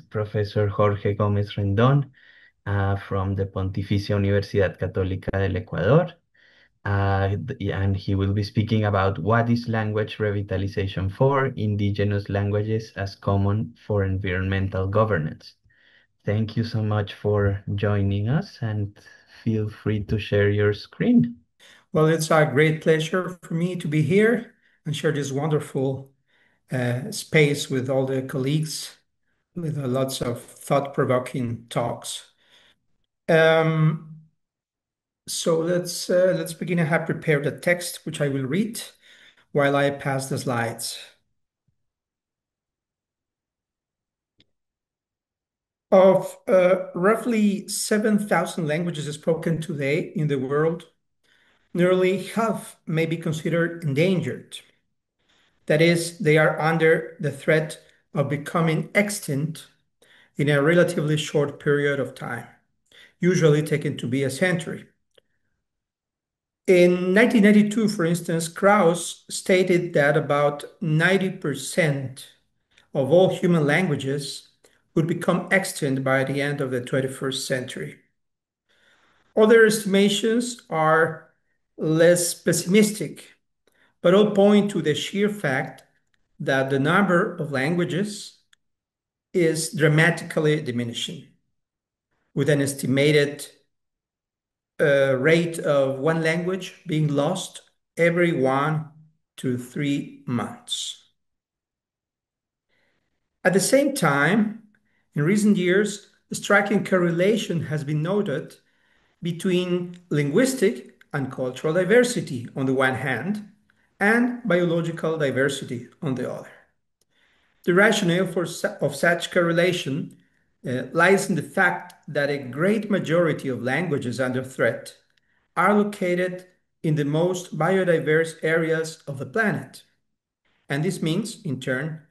Professor Jorge Gómez Rendón from the Pontificia Universidad Católica del Ecuador. And he will be speaking about what is language revitalization for indigenous languages as common for environmental governance. Thank you so much for joining us and feel free to share your screen. Well, it's a great pleasure for me to be here and share this wonderful space with all the colleagues with lots of thought-provoking talks. Um, so let's begin. I have prepared a text which I will read while I pass the slides. Of roughly 7,000 languages spoken today in the world, nearly half may be considered endangered. That is, they are under the threat of becoming extinct in a relatively short period of time, usually taken to be a century. In 1992, for instance, Krauss stated that about 90% of all human languages would become extinct by the end of the 21st century. Other estimations are less pessimistic, but all point to the sheer fact that the number of languages is dramatically diminishing, with an estimated rate of one language being lost every 1 to 3 months. At the same time, in recent years, a striking correlation has been noted between linguistic and cultural diversity on the one hand and biological diversity on the other. The rationale of such correlation lies in the fact that a great majority of languages under threat are located in the most biodiverse areas of the planet. And this means, in turn,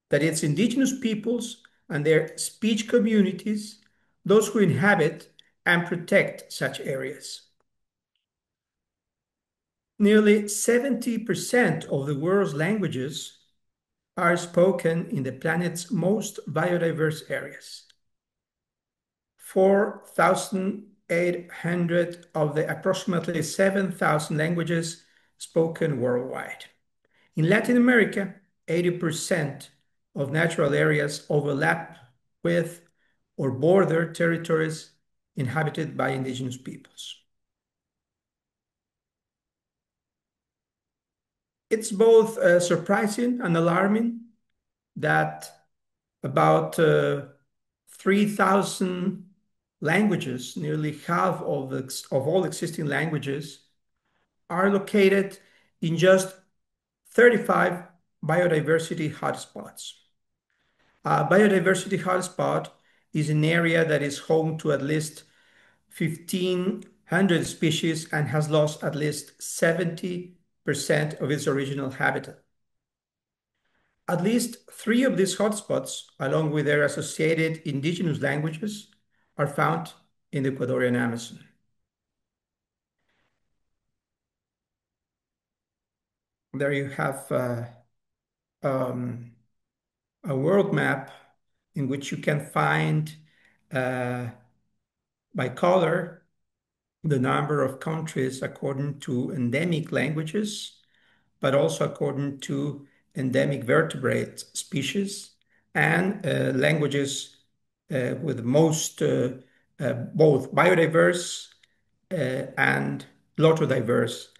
that it's indigenous peoples and their speech communities, those who inhabit and protect such areas. Nearly 70% of the world's languages are spoken in the planet's most biodiverse areas. 4,800 of the approximately 7,000 languages spoken worldwide. In Latin America, 80% of natural areas overlap with or border territories inhabited by indigenous peoples. It's both surprising and alarming that about 3,000 languages, nearly half of all existing languages, are located in just 35 biodiversity hotspots. A biodiversity hotspot is an area that is home to at least 1,500 species and has lost at least 70% of its original habitat. At least 3 of these hotspots, along with their associated indigenous languages, are found in the Ecuadorian Amazon. There you have um, a world map in which you can find uh, by color the number of countries according to endemic languages, but also according to endemic vertebrate species and languages with most both biodiverse and loto-diverse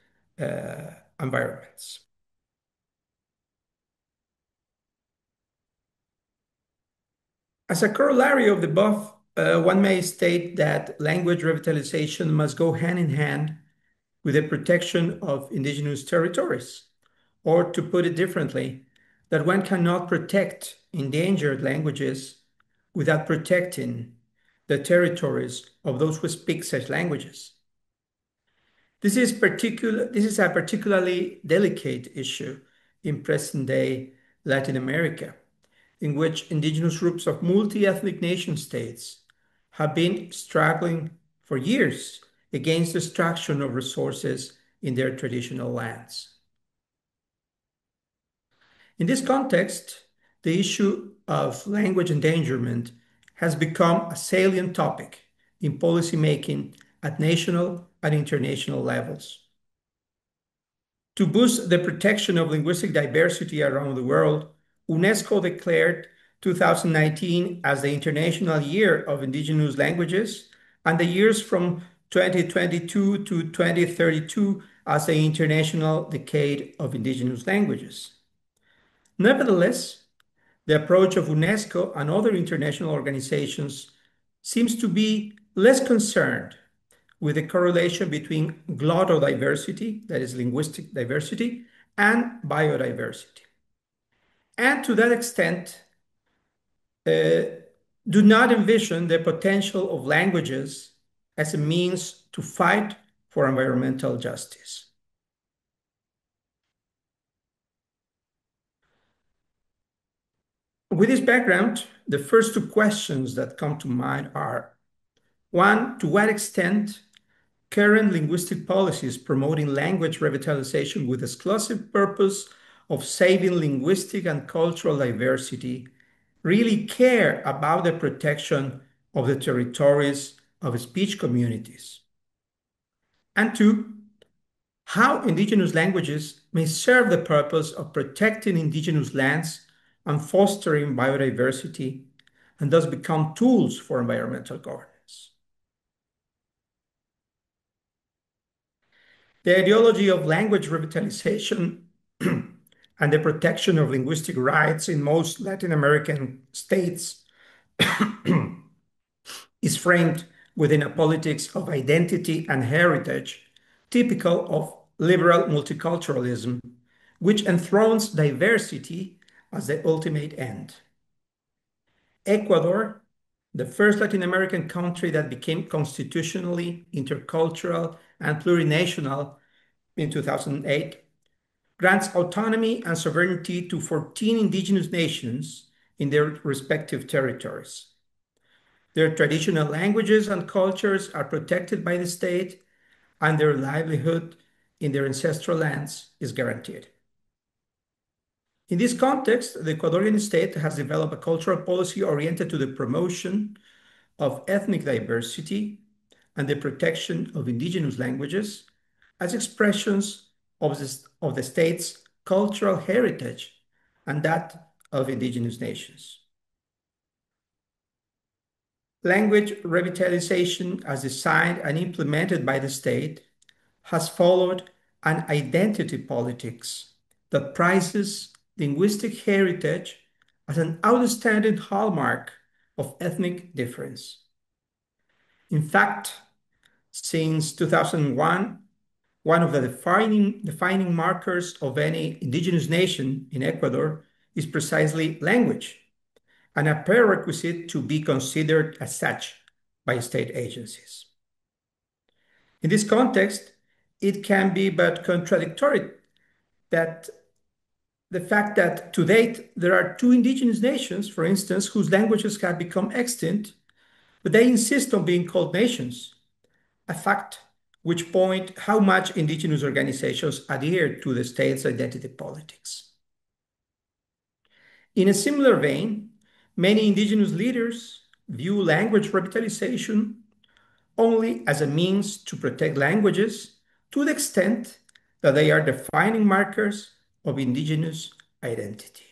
environments. As a corollary of the above, one may state that language revitalization must go hand in hand with the protection of indigenous territories. Or to put it differently, that one cannot protect endangered languages without protecting the territories of those who speak such languages. This is a particularly delicate issue in present-day Latin America, in which indigenous groups of multi-ethnic nation states have been struggling for years against destruction of resources in their traditional lands. In this context, the issue of language endangerment has become a salient topic in policymaking at national and international levels. To boost the protection of linguistic diversity around the world, UNESCO declared 2019 as the International Year of Indigenous Languages and the years from 2022 to 2032 as the International Decade of Indigenous Languages. Nevertheless, the approach of UNESCO and other international organizations seems to be less concerned with the correlation between glottal diversity, that is linguistic diversity, and biodiversity. And to that extent, do not envision the potential of languages as a means to fight for environmental justice. With this background, the first two questions that come to mind are, one, to what extent current linguistic policies promoting language revitalization with exclusive purpose of saving linguistic and cultural diversity really care about the protection of the territories of speech communities? And two, how indigenous languages may serve the purpose of protecting indigenous lands and fostering biodiversity, and thus become tools for environmental governance. The ideology of language revitalization and the protection of linguistic rights in most Latin American states is framed within a politics of identity and heritage typical of liberal multiculturalism, which enthrones diversity as the ultimate end. Ecuador, the first Latin American country that became constitutionally intercultural and plurinational in 2008, grants autonomy and sovereignty to 14 indigenous nations in their respective territories. Their traditional languages and cultures are protected by the state, and their livelihood in their ancestral lands is guaranteed. In this context, the Ecuadorian state has developed a cultural policy oriented to the promotion of ethnic diversity and the protection of indigenous languages as expressions of the state's cultural heritage and that of indigenous nations. Language revitalization, as designed and implemented by the state, has followed an identity politics that prizes linguistic heritage as an outstanding hallmark of ethnic difference. In fact, since 2001, one of the defining markers of any indigenous nation in Ecuador is precisely language, and a prerequisite to be considered as such by state agencies. In this context, it can be but contradictory that the fact that to date there are two indigenous nations, for instance, whose languages have become extinct, but they insist on being called nations, a fact which point how much indigenous organizations adhere to the state's identity politics. In a similar vein, many indigenous leaders view language revitalization only as a means to protect languages to the extent that they are defining markers of indigenous identity.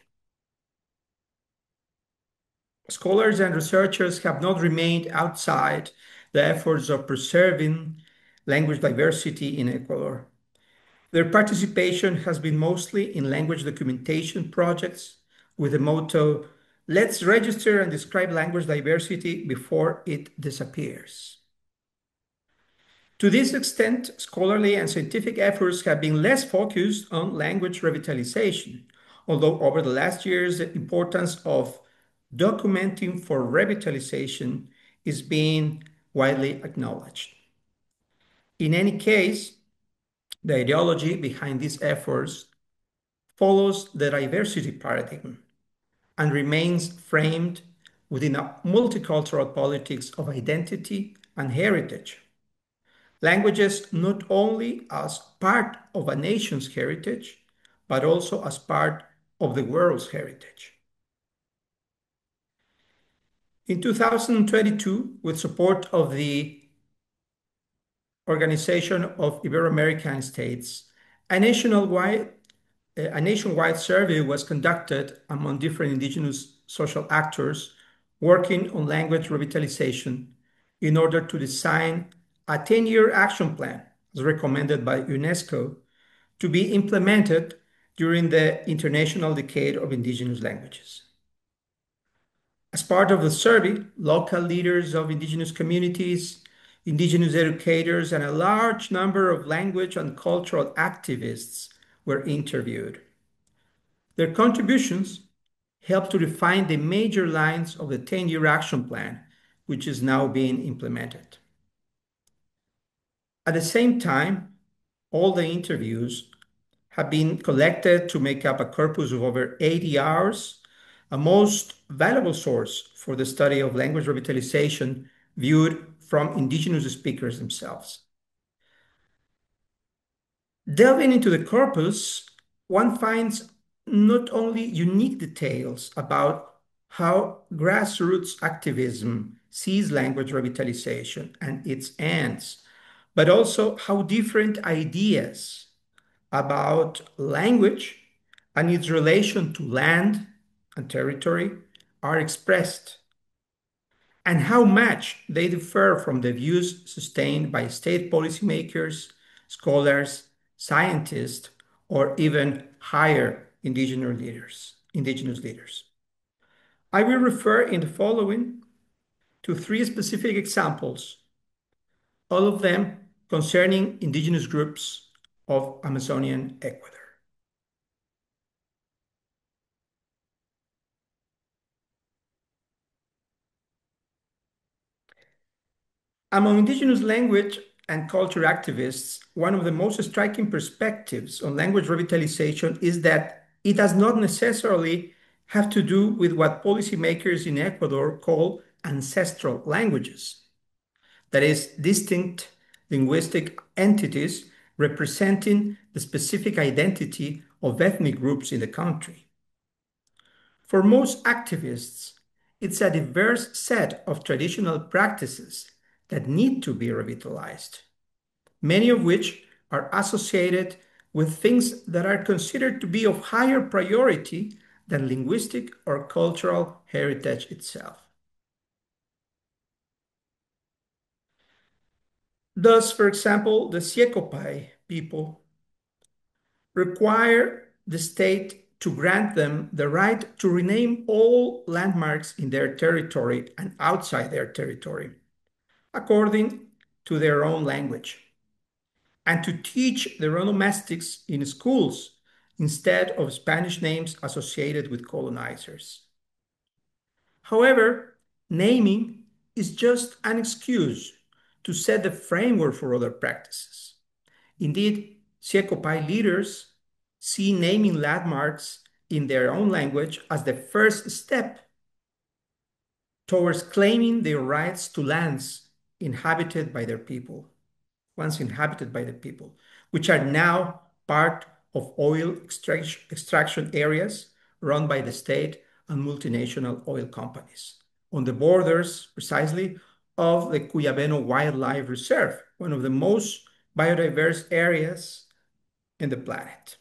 Scholars and researchers have not remained outside the efforts of preserving language diversity in Ecuador. Their participation has been mostly in language documentation projects with the motto, "Let's register and describe language diversity before it disappears." To this extent, scholarly and scientific efforts have been less focused on language revitalization, although over the last years, the importance of documenting for revitalization is being widely acknowledged. In any case, the ideology behind these efforts follows the diversity paradigm and remains framed within a multicultural politics of identity and heritage. Languages not only as part of a nation's heritage, but also as part of the world's heritage. In 2022, with support of the Organization of Ibero-American States, a nationwide, a nationwide survey was conducted among different indigenous social actors working on language revitalization in order to design a 10-year action plan, as recommended by UNESCO, to be implemented during the International Decade of Indigenous Languages. As part of the survey, local leaders of indigenous communities, indigenous educators, and a large number of language and cultural activists were interviewed. Their contributions helped to define the major lines of the 10-year action plan, which is now being implemented. At the same time, all the interviews have been collected to make up a corpus of over 80 hours, a most valuable source for the study of language revitalization viewed from indigenous speakers themselves. Delving into the corpus, one finds not only unique details about how grassroots activism sees language revitalization and its ends, but also how different ideas about language and its relation to land and territory are expressed, and how much they differ from the views sustained by state policymakers, scholars, scientists, or even higher indigenous leaders. I will refer in the following to three specific examples, all of them concerning indigenous groups of Amazonian Ecuador. Among indigenous language and culture activists, one of the most striking perspectives on language revitalization is that it does not necessarily have to do with what policymakers in Ecuador call ancestral languages, that is, distinct linguistic entities representing the specific identity of ethnic groups in the country. For most activists, it's a diverse set of traditional practices that need to be revitalized, many of which are associated with things that are considered to be of higher priority than linguistic or cultural heritage itself. Thus, for example, the Siecopai people require the state to grant them the right to rename all landmarks in their territory and outside their territory, according to their own language, and to teach their onomastics in schools instead of Spanish names associated with colonizers. However, naming is just an excuse to set the framework for other practices. Indeed, Siecopai leaders see naming landmarks in their own language as the first step towards claiming their rights to lands inhabited by their people, once inhabited by the people, which are now part of oil extraction areas run by the state and multinational oil companies on the borders precisely of the Cuyabeno Wildlife Reserve, one of the most biodiverse areas in the planet.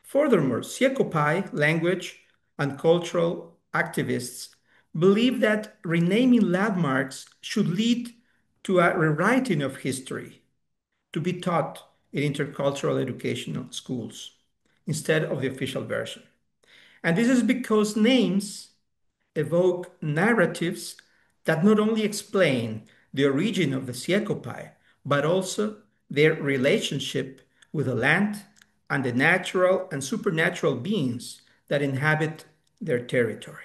Furthermore, Siecopai language and cultural activists believe that renaming landmarks should lead to a rewriting of history to be taught in intercultural educational schools instead of the official version. And this is because names evoke narratives that not only explain the origin of the Siecopai, but also their relationship with the land and the natural and supernatural beings that inhabit their territory.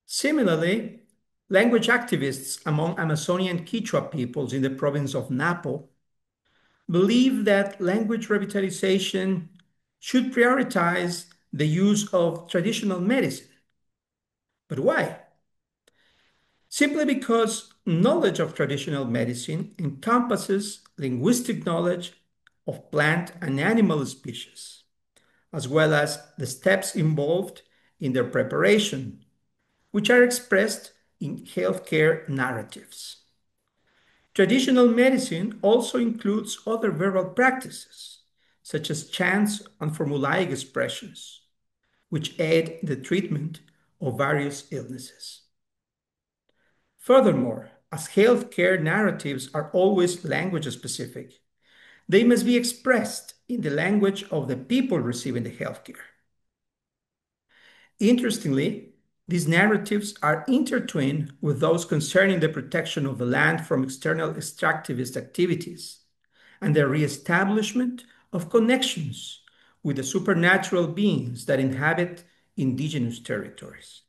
Similarly, language activists among Amazonian Quechua peoples in the province of Napo believe that language revitalization should prioritize the use of traditional medicine. But why? Simply because knowledge of traditional medicine encompasses linguistic knowledge of plant and animal species, as well as the steps involved in their preparation, which are expressed in healthcare narratives. Traditional medicine also includes other verbal practices, such as chants and formulaic expressions, which aid the treatment of various illnesses. Furthermore, as healthcare narratives are always language specific, they must be expressed in the language of the people receiving the healthcare. Interestingly, these narratives are intertwined with those concerning the protection of the land from external extractivist activities and the reestablishment of connections with the supernatural beings that inhabit indigenous territories.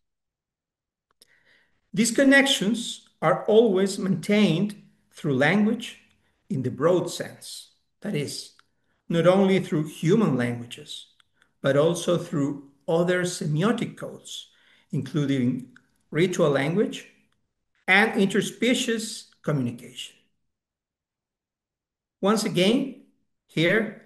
These connections are always maintained through language in the broad sense, that is, not only through human languages, but also through other semiotic codes, including ritual language and interspecies communication. Once again, here,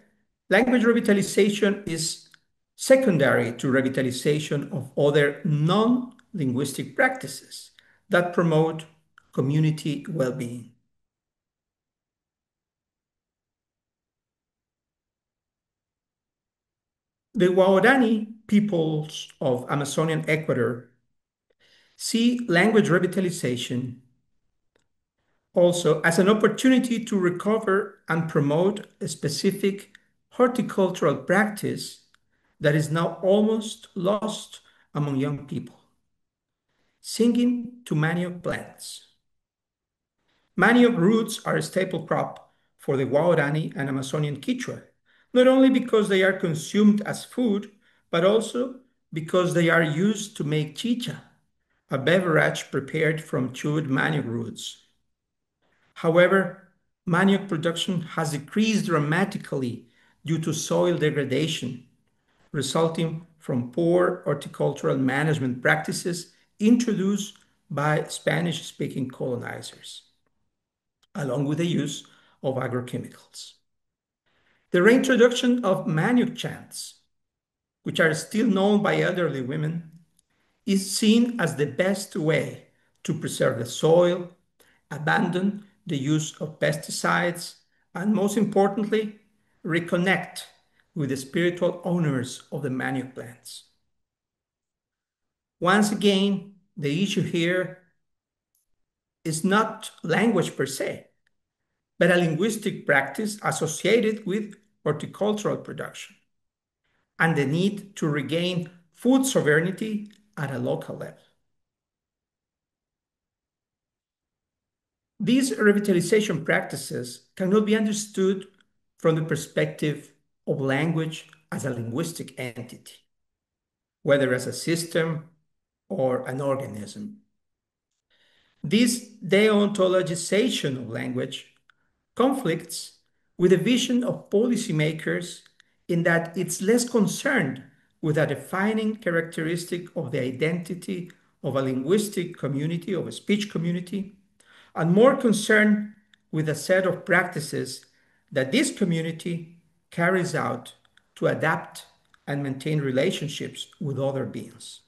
language revitalization is secondary to revitalization of other non-linguistic practices that promote community well-being. The Waorani peoples of Amazonian Ecuador see language revitalization also as an opportunity to recover and promote a specific horticultural practice that is now almost lost among young people: singing to manioc plants. Manioc roots are a staple crop for the Guarani and Amazonian Quechua, not only because they are consumed as food, but also because they are used to make chicha, a beverage prepared from chewed manioc roots. However, manioc production has decreased dramatically due to soil degradation, resulting from poor horticultural management practices introduced by Spanish-speaking colonizers, along with the use of agrochemicals. The reintroduction of manioc chants, which are still known by elderly women, is seen as the best way to preserve the soil, abandon the use of pesticides, and most importantly, reconnect with the spiritual owners of the manioc plants. Once again, the issue here is not language per se, but a linguistic practice associated with horticultural production and the need to regain food sovereignty at a local level. These revitalization practices cannot be understood from the perspective of language as a linguistic entity, whether as a system or an organism. This deontologization of language conflicts with a vision of policymakers in that it's less concerned with a defining characteristic of the identity of a linguistic community, of a speech community, and more concerned with a set of practices that this community carries out to adapt and maintain relationships with other beings.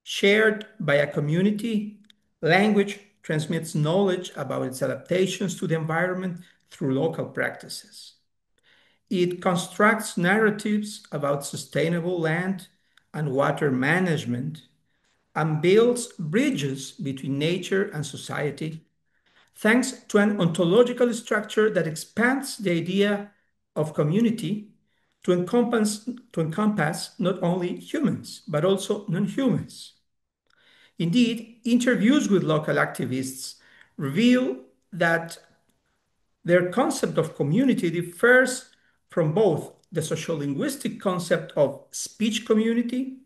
Shared by a community, language transmits knowledge about its adaptations to the environment through local practices. It constructs narratives about sustainable land and water management and builds bridges between nature and society, thanks to an ontological structure that expands the idea of community to encompass not only humans, but also non-humans. Indeed, interviews with local activists reveal that their concept of community differs from both the sociolinguistic concept of speech community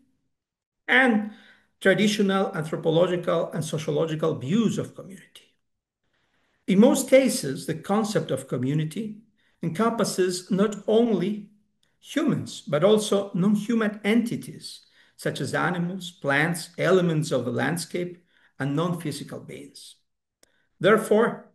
and traditional anthropological and sociological views of community. In most cases, the concept of community encompasses not only humans, but also non-human entities, such as animals, plants, elements of the landscape, and non-physical beings. Therefore,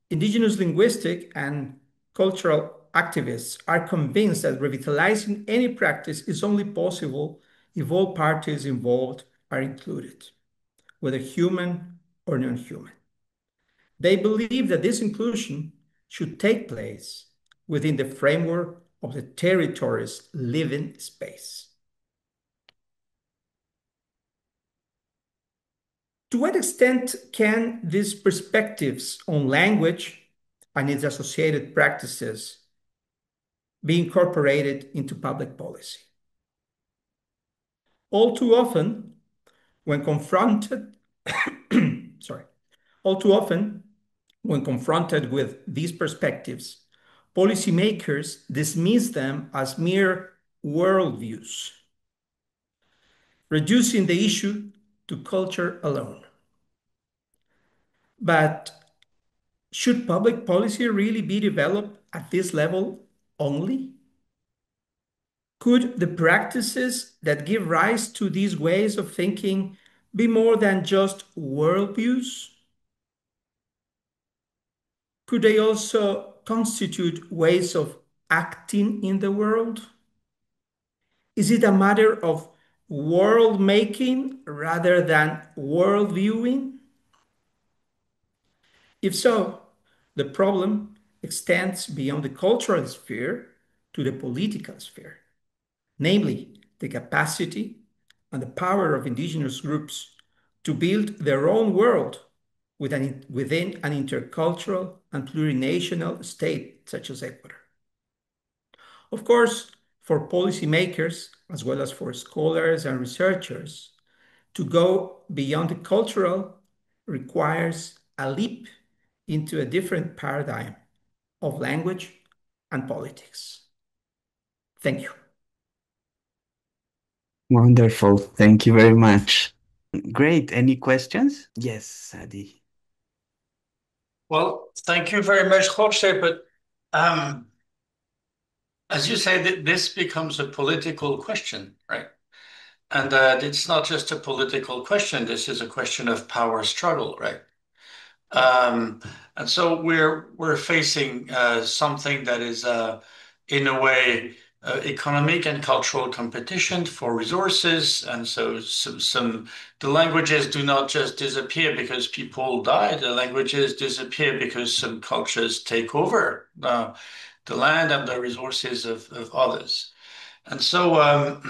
indigenous linguistic and cultural activists are convinced that revitalizing any practice is only possible if all parties involved are included, whether human or non-human. They believe that this inclusion should take place within the framework of the territory's living space. To what extent can these perspectives on language and its associated practices be incorporated into public policy? All too often, when confronted, sorry, all too often, when confronted with these perspectives, policymakers dismiss them as mere worldviews, reducing the issue to culture alone. But should public policy really be developed at this level only? Could the practices that give rise to these ways of thinking be more than just worldviews? Could they also constitute ways of acting in the world? Is it a matter of world making rather than world viewing? If so, the problem extends beyond the cultural sphere to the political sphere, namely the capacity and the power of indigenous groups to build their own world within an intercultural and plurinational state such as Ecuador. Of course, for policymakers, as well as for scholars and researchers, to go beyond the cultural requires a leap into a different paradigm of language and politics. Thank you. Wonderful. Thank you very much. Great. Any questions? Yes, Adi. Well, thank you very much, Jorge. But as you say, this becomes a political question, right? And it's not just a political question. This is a question of power struggle, right? Um, and so we're facing something that is, in a way, economic and cultural competition for resources. And so the languages do not just disappear because people die. The languages disappear because some cultures take over the land and the resources of others. And so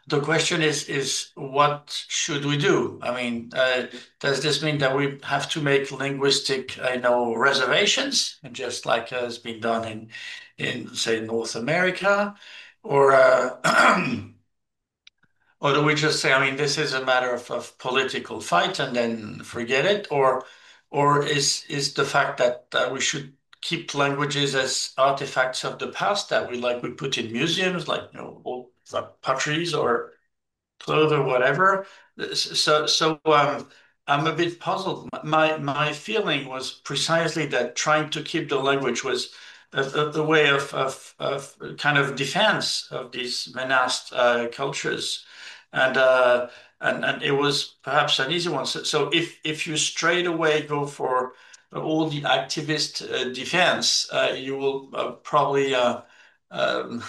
the question is what should we do? I mean, does this mean that we have to make linguistic, reservations, just like has been done in say North America, or or do we just say, I mean, this is a matter of political fight and then forget it, or is the fact that we should keep languages as artifacts of the past that we put in museums, like old like potteries or clothes or whatever. So I'm a bit puzzled. My feeling was precisely that trying to keep the language was a way of kind of defense of these menaced cultures, and and it was perhaps an easy one. So if you straight away go for all the activist defense, you will probably um,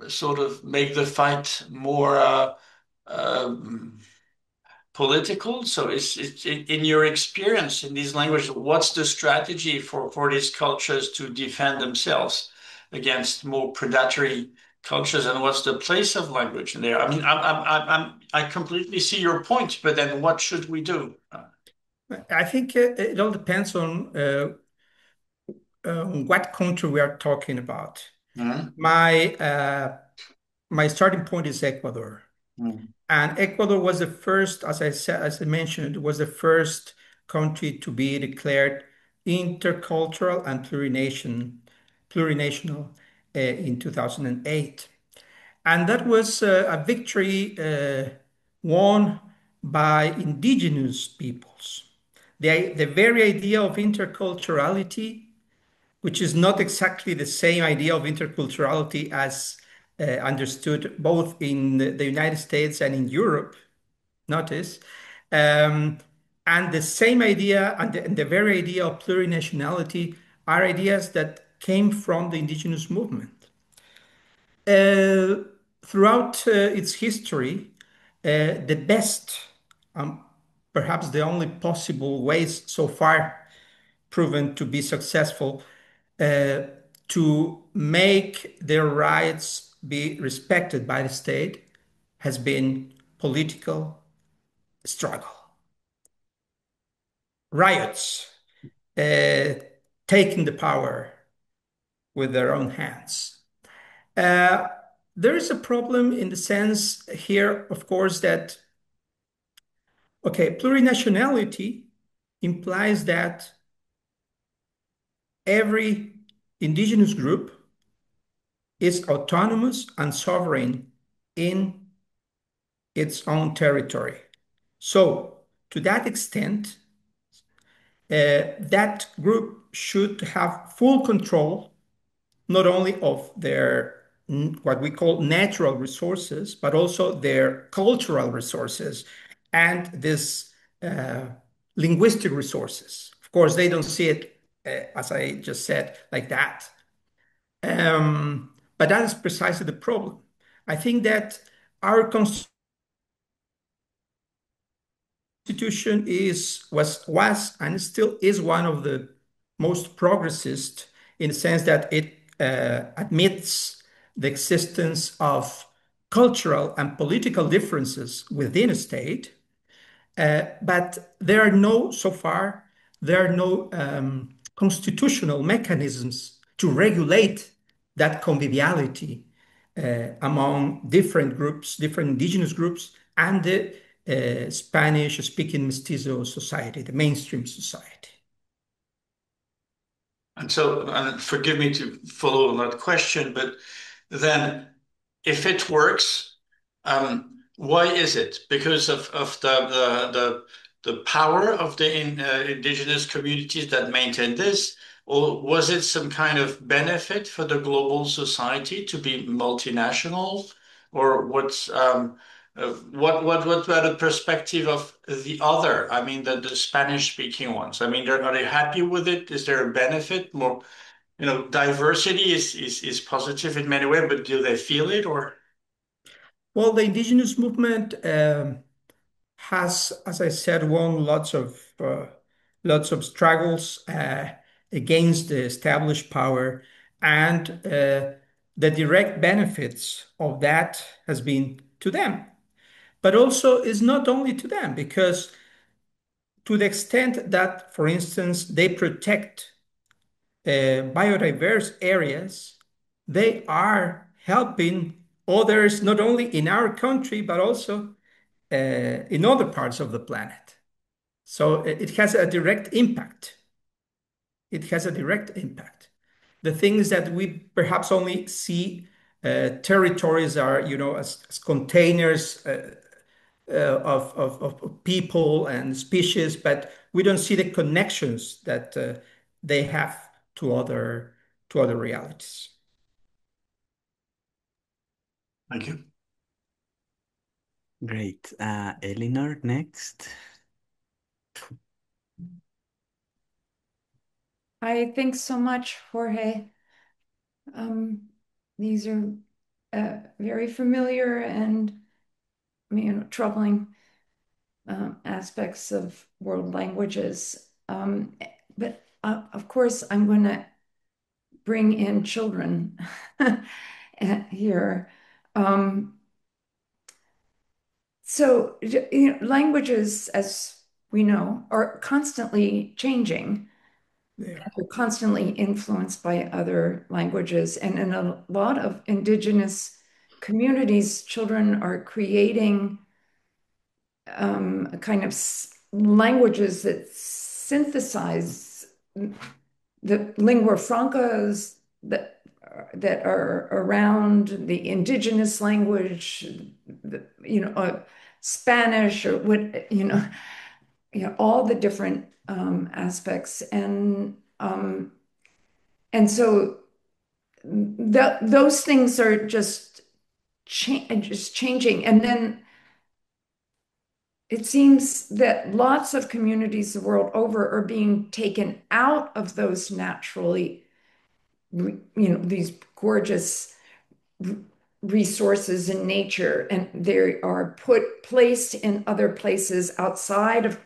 sort of make the fight more um, political. So it's in your experience in these languages, what's the strategy for these cultures to defend themselves against more predatory cultures, and what's the place of language in there? I mean, I completely see your point, but then what should we do? I think it all depends on what country we are talking about. Mhm. My starting point is Ecuador. Mhm. And Ecuador was the first, as I mentioned, was the first country to be declared intercultural and plurinational in 2008. And that was a victory won by indigenous peoples. The very idea of interculturality, which is not exactly the same idea of interculturality as understood both in the United States and in Europe, notice, um, and the same idea and the very idea of plurinationality are ideas that came from the indigenous movement. Uh, throughout its history, the best, um, perhaps the only possible ways so far proven to be successful uh, to make their rights be respected by the state has been political struggle, riots, uh, taking the power with their own hands. Uh, there is a problem in the sense here, of course, that, okay, plurinationality implies that every indigenous group is autonomous and sovereign in its own territory. So, to that extent, that group should have full control not only of their what we call natural resources, but also their cultural resources and this uh, linguistic resources. Of course, they don't see it, as I just said, like that. But that is precisely the problem. I think that our constitution was and still is one of the most progressist in the sense that it admits the existence of cultural and political differences within a state. But there are no, so far, there are no constitutional mechanisms to regulate that conviviality among different groups, different indigenous groups, and the Spanish-speaking mestizo society, the mainstream society. And so, and forgive me to follow on that question, but then if it works, why is it? Because of the power of the indigenous communities that maintain this, or was it some kind of benefit for the global society to be multinational, or what were the perspective of the other? I mean, the Spanish speaking ones. I mean, are they happy with it? Is there a benefit? More, diversity is positive in many ways, but do they feel it or? Well, the indigenous movement has, as I said, won lots of struggles against the established power, and the direct benefits of that has been to them. But also is not only to them, because to the extent that, for instance, they protect biodiverse areas, they are helping others not only in our country but also in other parts of the planet. So it has a direct impact. It has a direct impact. The things that we perhaps only see territories are, as containers of people and species, but we don't see the connections that they have to other realities. Thank you. Great. Eleanor, next. I think so much, Jorge. These are very familiar and troubling aspects of world languages. But of course, I'm going to bring in children here. So, languages, as we know, are constantly changing. Yeah. They're constantly influenced by other languages. And in a lot of indigenous communities, children are creating kind of languages that synthesize the lingua francas that are around the indigenous language, Spanish or all the different aspects, and so those things are just changing, and then it seems that lots of communities the world over are being taken out of those naturally, these gorgeous resources in nature, and they are placed in other places outside of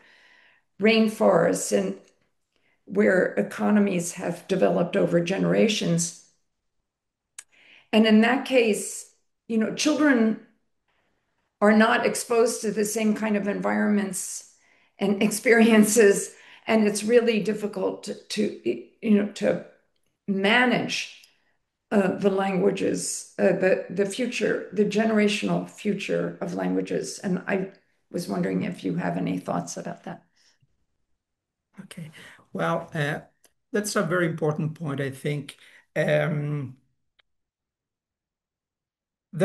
rainforests and where economies have developed over generations. And in that case, children are not exposed to the same kind of environments and experiences, and it's really difficult to manage the languages, the future, the generational future of languages. And I was wondering if you have any thoughts about that. Okay. Well, that's a very important point, I think. There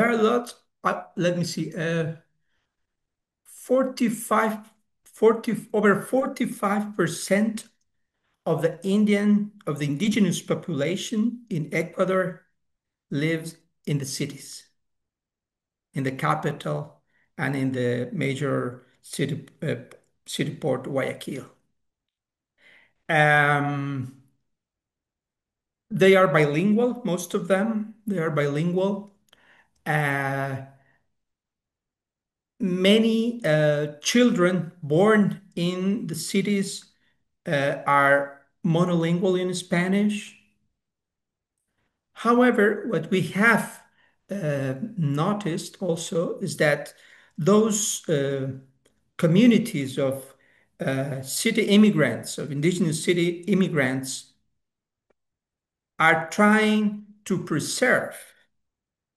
are a lot, let me see, 45, 40, over 45% of the indigenous population in Ecuador lives in the cities, in the capital, and in the major city port, Guayaquil. Um, they are bilingual, most of them. They are bilingual. Uh, Many children born in the cities are monolingual in Spanish. However, what we have noticed also is that those communities of city immigrants, of indigenous city immigrants, are trying to preserve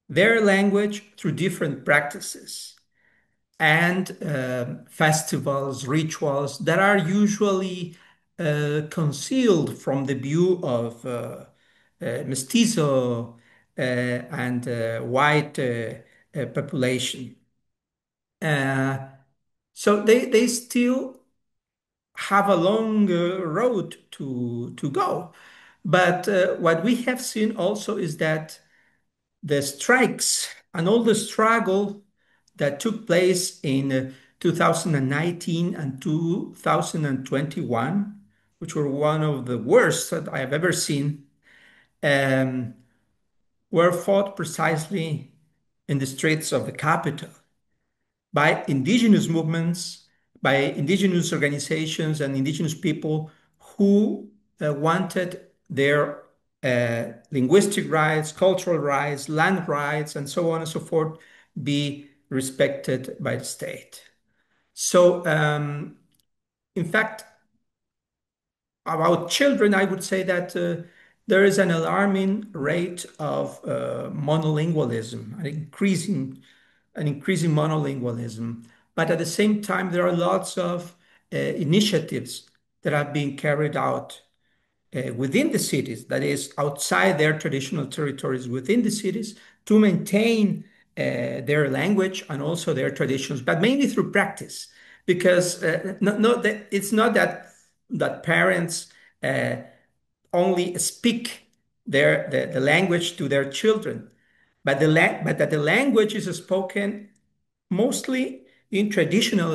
their language through different practices and festivals, rituals that are usually concealed from the view of mestizo and white population. Uh, so they still have a long road to go. But what we have seen also is that the strikes and all the struggle that took place in 2019 and 2021, which were one of the worst that I have ever seen, um, were fought precisely in the streets of the capital by indigenous movements, by indigenous organizations and indigenous people who wanted their linguistic rights, cultural rights, land rights, and so on and so forth be respected by the state. So, in fact, about children, I would say that there is an alarming rate of monolingualism, an increasing monolingualism. But at the same time, there are lots of initiatives that are being carried out within the cities, that is, outside their traditional territories, within the cities, to maintain their language and also their traditions, but mainly through practice. Because it's not that parents uh, only speak the language to their children, but that the language is spoken mostly in traditional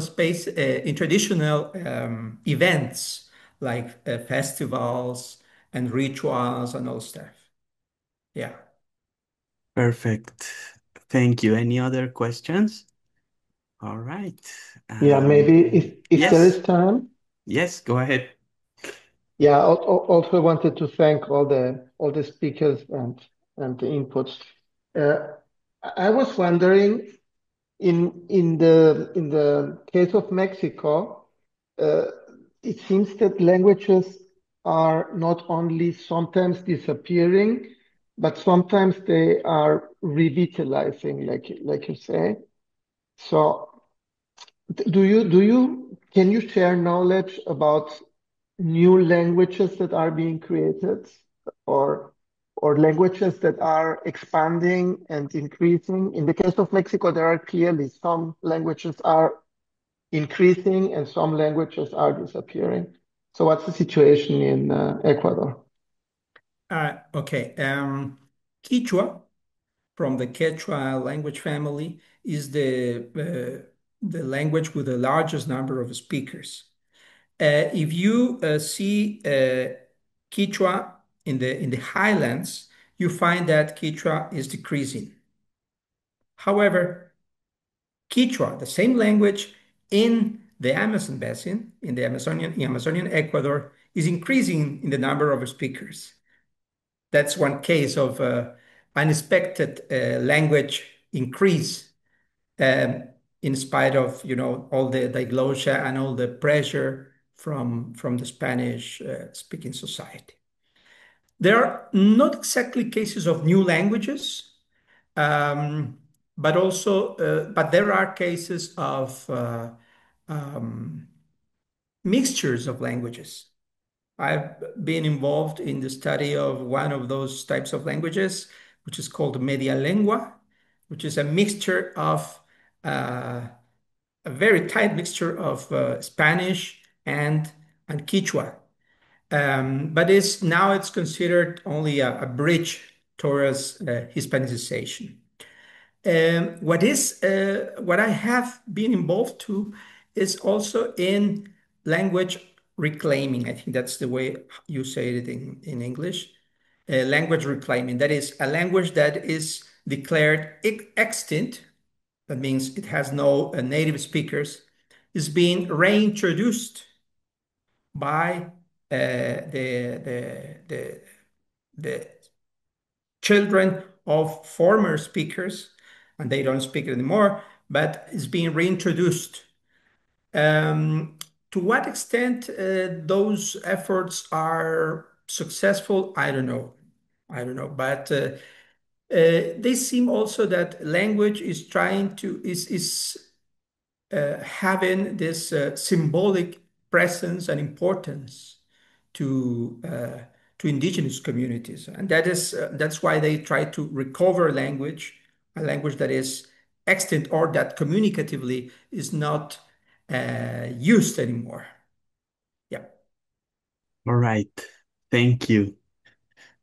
events like festivals and rituals and all stuff. Yeah. Perfect. Thank you. Any other questions? All right. Yeah, maybe if there is Yes, time. yes, go ahead. Yeah, also wanted to thank all the speakers and the inputs. Uh, I was wondering, in the case of Mexico, uh, it seems that languages are not only sometimes disappearing, but sometimes they are revitalizing, like you say. So, can you share knowledge about new languages that are being created, or languages that are expanding and increasing? In the case of Mexico, there are clearly some languages are increasing and some languages are disappearing. So what's the situation in Ecuador? Okay. Quechua, from the Quechua language family, is the language with the largest number of speakers. If you see Quechua in the highlands, you find that Quechua is decreasing. However, Quechua, the same language in the Amazon basin, in Amazonian Ecuador, is increasing in the number of speakers. That's one case of unexpected language increase, um, in spite of all the diglossia and all the pressure from the Spanish speaking society. There are not exactly cases of new languages, um, but there are cases of mixtures of languages. I've been involved in the study of one of those types of languages, which is called media lengua, which is a mixture of a very tight mixture of Spanish and Quechua. But it's considered only a bridge towards Hispanicization. What I have been involved to is also in language reclaiming. I think that's the way you say it in English. Language reclaiming. That is a language that is declared extinct. That means it has no native speakers. Is being reintroduced by the children of former speakers, and they don't speak it anymore, but it's being reintroduced. To what extent those efforts are successful, I don't know. But they seem also that language is trying to is having this symbolic presence and importance to indigenous communities, and that's why they try to recover language, a language that is extant or that communicatively is not used anymore. Yeah. All right. Thank you.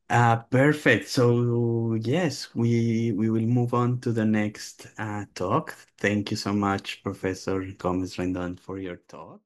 Perfect. So yes, we will move on to the next talk. Thank you so much, Professor Gomez Rendon, for your talk.